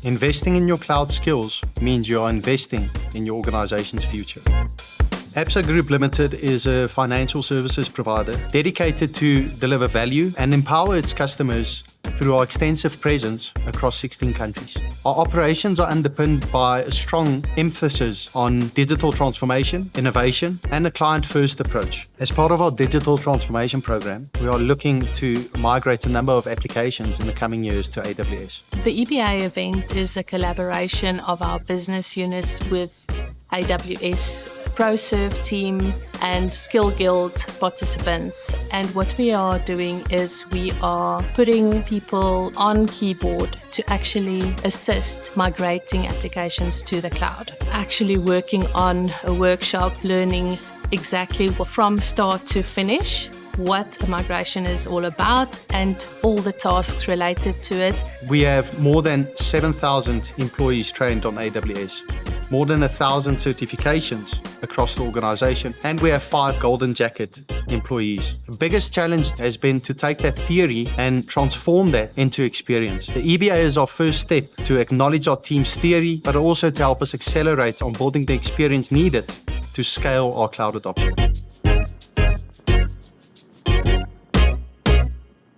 Investing in your cloud skills means you are investing in your organization's future. Absa Group Limited is a financial services provider dedicated to deliver value and empower its customers through our extensive presence across 16 countries. Our operations are underpinned by a strong emphasis on digital transformation, innovation, and a client-first approach. As part of our digital transformation program, we are looking to migrate a number of applications in the coming years to AWS. The EBA event is a collaboration of our business units with AWS ProServe team and Skill Guild participants. And what we are doing is we are putting people on keyboard to actually assist migrating applications to the cloud. Actually working on a workshop, learning exactly from start to finish what a migration is all about and all the tasks related to it. We have more than 7,000 employees trained on AWS, more than 1,000 certifications across the organization, and we have 5 Golden Jacket employees. The biggest challenge has been to take that theory and transform that into experience. The EBA is our first step to acknowledge our team's theory, but also to help us accelerate on building the experience needed to scale our cloud adoption.